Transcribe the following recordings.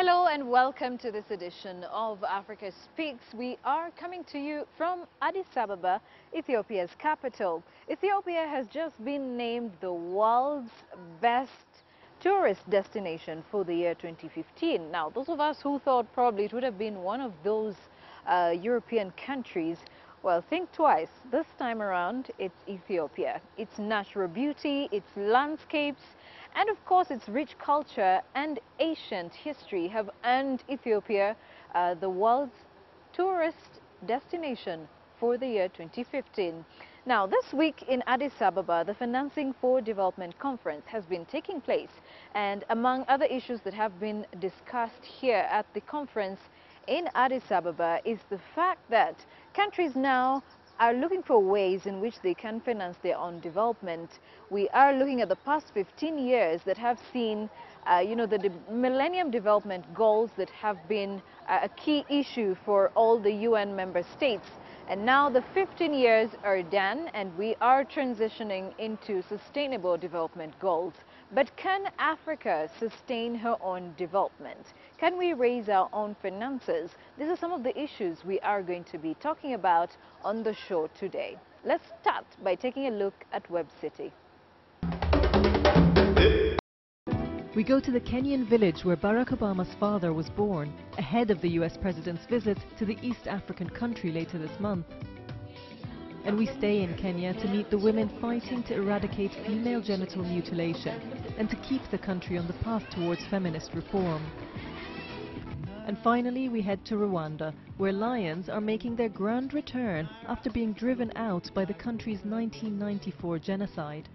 Hello and welcome to this edition of Africa Speaks. We are coming to you from Addis Ababa, Ethiopia's capital. Ethiopia has just been named the world's best tourist destination for the year 2015. Now, those of us who thought probably it would have been one of those European countries, well, think twice. This time around, it's Ethiopia. Its natural beauty, its landscapes, and of course, its rich culture and ancient history have earned Ethiopia the world's tourist destination for the year 2015. Now, this week in Addis Ababa, the Financing for Development Conference has been taking place. And among other issues that have been discussed here at the conference in Addis Ababa is the fact that countries now are looking for ways in which they can finance their own development. We are looking at the past 15 years that have seen, the Millennium Development Goals that have been a key issue for all the UN member states. And now the 15 years are done and we are transitioning into sustainable development goals. But can Africa sustain her own development? Can we raise our own finances? These are some of the issues we are going to be talking about on the show today. Let's start by taking a look at Web City. We go to the Kenyan village where Barack Obama's father was born, ahead of the US president's visit to the East African country later this month. And we stay in Kenya to meet the women fighting to eradicate female genital mutilation and to keep the country on the path towards feminist reform. And finally, we head to Rwanda, where lions are making their grand return after being driven out by the country's 1994 genocide.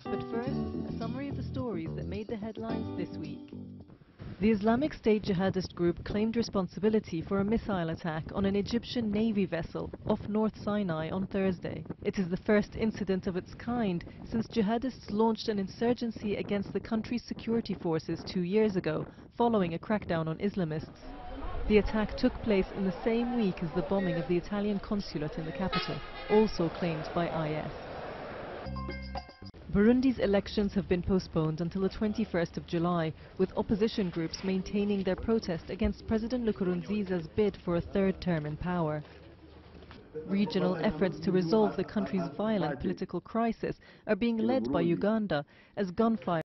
But first, a summary of the stories that made the headlines this week. The Islamic State jihadist group claimed responsibility for a missile attack on an Egyptian Navy vessel off North Sinai on Thursday. It is the first incident of its kind since jihadists launched an insurgency against the country's security forces 2 years ago, following a crackdown on Islamists. The attack took place in the same week as the bombing of the Italian consulate in the capital, also claimed by IS. Burundi's elections have been postponed until the 21st of July, with opposition groups maintaining their protest against President Nkurunziza's bid for a third term in power. Regional efforts to resolve the country's violent political crisis are being led by Uganda as gunfire